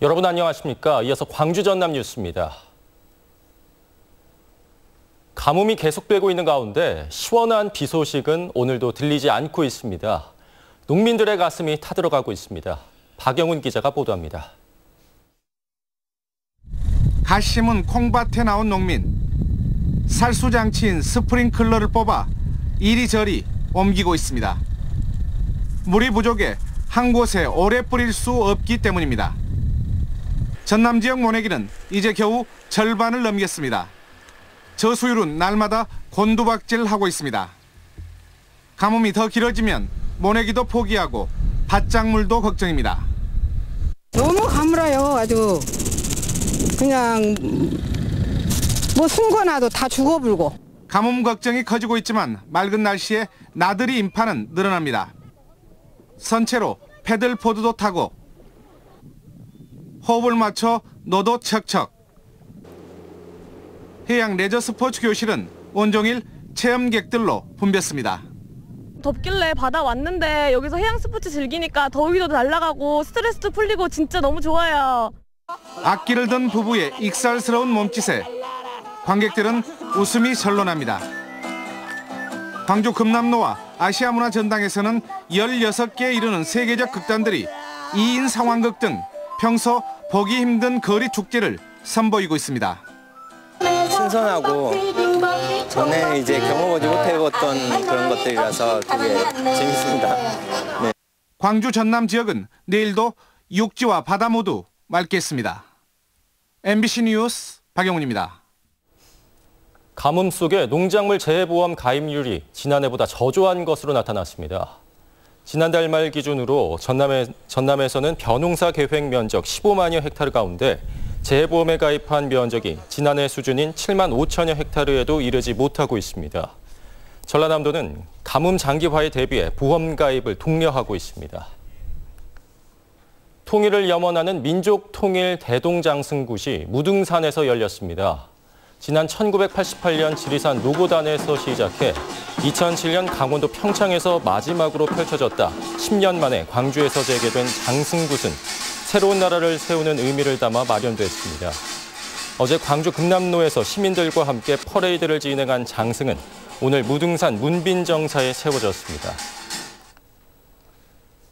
여러분 안녕하십니까? 이어서 광주 전남 뉴스입니다. 가뭄이 계속되고 있는 가운데 시원한 비 소식은 오늘도 들리지 않고 있습니다. 농민들의 가슴이 타들어가고 있습니다. 박영훈 기자가 보도합니다. 갓 심은 콩밭에 나온 농민. 살수장치인 스프링클러를 뽑아 이리저리 옮기고 있습니다. 물이 부족해 한 곳에 오래 뿌릴 수 없기 때문입니다. 전남 지역 모내기는 이제 겨우 절반을 넘겼습니다. 저수율은 날마다 곤두박질하고 있습니다. 가뭄이 더 길어지면 모내기도 포기하고 밭작물도 걱정입니다. 너무 가물어요. 아주 그냥 뭐 숨거나도 다 죽어불고. 가뭄 걱정이 커지고 있지만 맑은 날씨에 나들이 인파는 늘어납니다. 선체로 패들보드도 타고 호흡을 맞춰 노도 척척. 해양 레저 스포츠 교실은 온종일 체험객들로 붐볐습니다. 덥길래 바다 왔는데 여기서 해양 스포츠 즐기니까 더위도 날아가고 스트레스도 풀리고 진짜 너무 좋아요. 악기를 든 부부의 익살스러운 몸짓에 관객들은 웃음이 절로납니다. 광주 금남로와 아시아문화전당에서는 16개에 이르는 세계적 극단들이 2인 상황극 등 평소 보기 힘든 거리 축제를 선보이고 있습니다. 신선하고 전에 이제 경험하지 못해봤던 그런 것들이라서 되게 재밌습니다. 네. 광주 전남 지역은 내일도 육지와 바다 모두 맑겠습니다. MBC 뉴스 박영훈입니다. 가뭄 속에 농작물 재해보험 가입률이 지난해보다 저조한 것으로 나타났습니다. 지난달 말 기준으로 전남에서는 벼농사 계획 면적 15만여 헥타르 가운데 재해보험에 가입한 면적이 지난해 수준인 7만 5천여 헥타르에도 이르지 못하고 있습니다. 전라남도는 가뭄 장기화에 대비해 보험 가입을 독려하고 있습니다. 통일을 염원하는 민족통일 대동장승굿이 무등산에서 열렸습니다. 지난 1988년 지리산 노고단에서 시작해 2007년 강원도 평창에서 마지막으로 펼쳐졌다 10년 만에 광주에서 재개된 장승굿은 새로운 나라를 세우는 의미를 담아 마련됐습니다. 어제 광주 금남로에서 시민들과 함께 퍼레이드를 진행한 장승은 오늘 무등산 문빈정사에 세워졌습니다.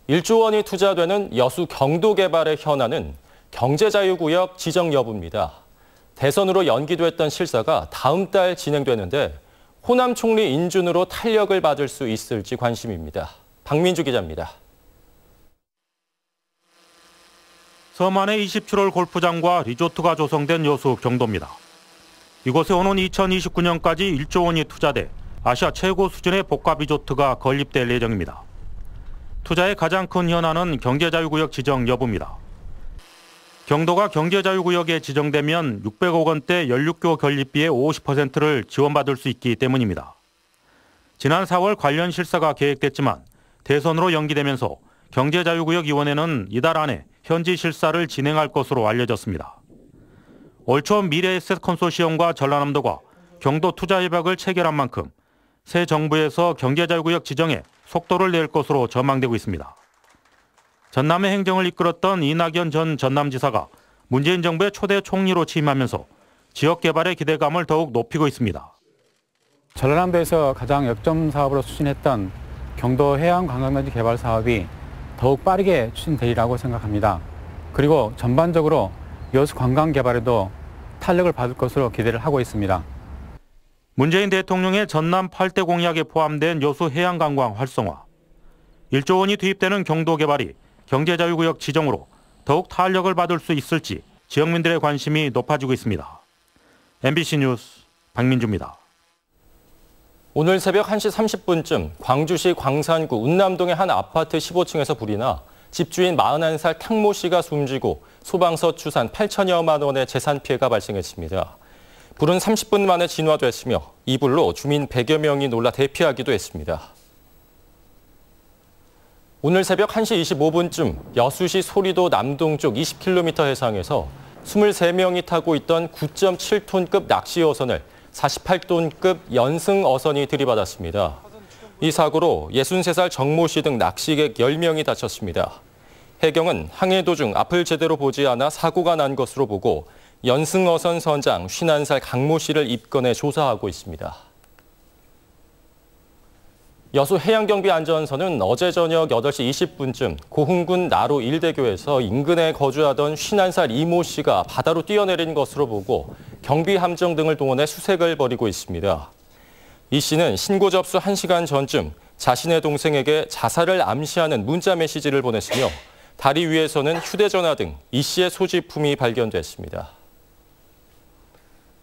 1조 원이 투자되는 여수 경도 개발의 현안은 경제자유구역 지정 여부입니다. 대선으로 연기됐던 실사가 다음 달 진행되는데 호남 총리 인준으로 탄력을 받을 수 있을지 관심입니다. 박민주 기자입니다. 서만의 27홀 골프장과 리조트가 조성된 여수 경도입니다. 이곳에 오는 2029년까지 1조 원이 투자돼 아시아 최고 수준의 복합 리조트가 건립될 예정입니다. 투자의 가장 큰 현안은 경제자유구역 지정 여부입니다. 경도가 경제자유구역에 지정되면 600억 원대 연륙교 건립비의 50%를 지원받을 수 있기 때문입니다. 지난 4월 관련 실사가 계획됐지만 대선으로 연기되면서 경제자유구역위원회는 이달 안에 현지 실사를 진행할 것으로 알려졌습니다. 올 초 미래에셋 컨소시엄과 전라남도가 경도 투자 협약을 체결한 만큼 새 정부에서 경제자유구역 지정에 속도를 낼 것으로 전망되고 있습니다. 전남의 행정을 이끌었던 이낙연 전 전남지사가 문재인 정부의 초대 총리로 취임하면서 지역 개발의 기대감을 더욱 높이고 있습니다. 전라남도에서 가장 역점 사업으로 추진했던 경도 해양 관광단지 개발 사업이 더욱 빠르게 추진되리라고 생각합니다. 그리고 전반적으로 여수 관광 개발에도 탄력을 받을 것으로 기대를 하고 있습니다. 문재인 대통령의 전남 8대 공약에 포함된 여수 해양 관광 활성화, 1조 원이 투입되는 경도 개발이 경제자유구역 지정으로 더욱 탄력을 받을 수 있을지 지역민들의 관심이 높아지고 있습니다. MBC 뉴스 박민주입니다. 오늘 새벽 1시 30분쯤 광주시 광산구 운남동의 한 아파트 15층에서 불이 나 집주인 41살 탕모 씨가 숨지고 소방서 추산 8천여만 원의 재산 피해가 발생했습니다. 불은 30분 만에 진화됐으며 이 불로 주민 100여 명이 놀라 대피하기도 했습니다. 오늘 새벽 1시 25분쯤 여수시 소리도 남동쪽 20km 해상에서 23명이 타고 있던 9.7톤급 낚시 어선을 48톤급 연승 어선이 들이받았습니다. 이 사고로 63살 정모 씨 등 낚시객 10명이 다쳤습니다. 해경은 항해 도중 앞을 제대로 보지 않아 사고가 난 것으로 보고 연승어선 선장 51살 강모 씨를 입건해 조사하고 있습니다. 여수 해양경비안전선은 어제 저녁 8시 20분쯤 고흥군 나로 일대교에서 인근에 거주하던 51살 이모 씨가 바다로 뛰어내린 것으로 보고 경비함정 등을 동원해 수색을 벌이고 있습니다. 이 씨는 신고 접수 1시간 전쯤 자신의 동생에게 자살을 암시하는 문자 메시지를 보냈으며 다리 위에서는 휴대전화 등 이 씨의 소지품이 발견됐습니다.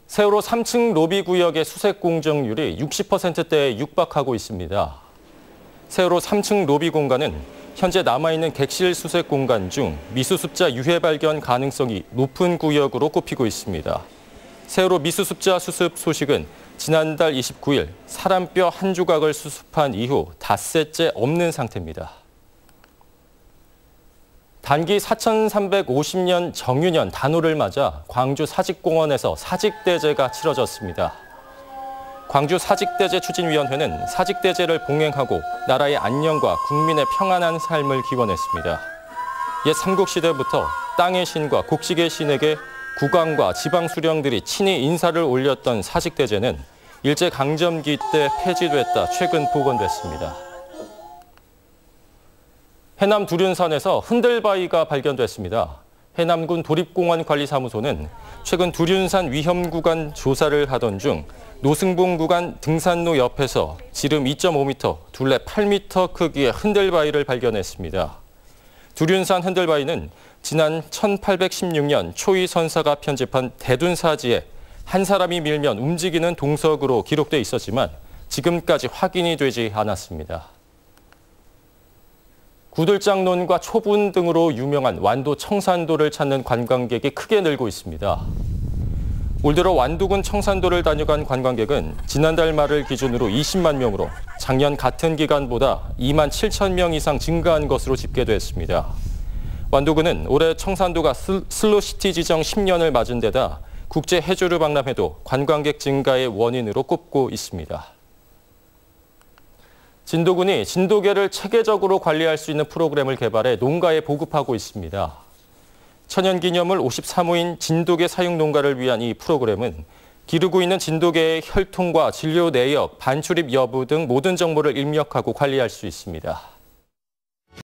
세월호 3층 로비 구역의 수색 공정률이 60%대에 육박하고 있습니다. 세월호 3층 로비 공간은 현재 남아있는 객실 수색 공간 중 미수습자 유해 발견 가능성이 높은 구역으로 꼽히고 있습니다. 세월호 미수습자 수습 소식은 지난달 29일 사람뼈 한 조각을 수습한 이후 닷새째 없는 상태입니다. 단기 4350년 정유년 단오를 맞아 광주 사직공원에서 사직대제가 치러졌습니다. 광주 사직대제 추진위원회는 사직대제를 봉행하고 나라의 안녕과 국민의 평안한 삶을 기원했습니다. 옛 삼국시대부터 땅의 신과 곡식의 신에게 국왕과 지방수령들이 친히 인사를 올렸던 사직대제는 일제강점기 때 폐지됐다 최근 복원됐습니다. 해남 두륜산에서 흔들바위가 발견됐습니다. 해남군 도립공원관리사무소는 최근 두륜산 위험구간 조사를 하던 중 노승봉 구간 등산로 옆에서 지름 2.5m, 둘레 8m 크기의 흔들바위를 발견했습니다. 두륜산 흔들바위는 지난 1816년 초이 선사가 편집한 대둔사지에 한 사람이 밀면 움직이는 동석으로 기록돼 있었지만 지금까지 확인이 되지 않았습니다. 구들장론과 초분 등으로 유명한 완도 청산도를 찾는 관광객이 크게 늘고 있습니다. 올 들어 완도군 청산도를 다녀간 관광객은 지난달 말을 기준으로 20만 명으로 작년 같은 기간보다 2만 7천 명 이상 증가한 것으로 집계됐습니다. 완도군은 올해 청산도가 슬로시티 지정 10년을 맞은 데다 국제 해조류 박람회도 관광객 증가의 원인으로 꼽고 있습니다. 진도군이 진도계를 체계적으로 관리할 수 있는 프로그램을 개발해 농가에 보급하고 있습니다. 천연기념물 53호인 진도계 사육 농가를 위한 이 프로그램은 기르고 있는 진도계의 혈통과 진료 내역, 반출입 여부 등 모든 정보를 입력하고 관리할 수 있습니다.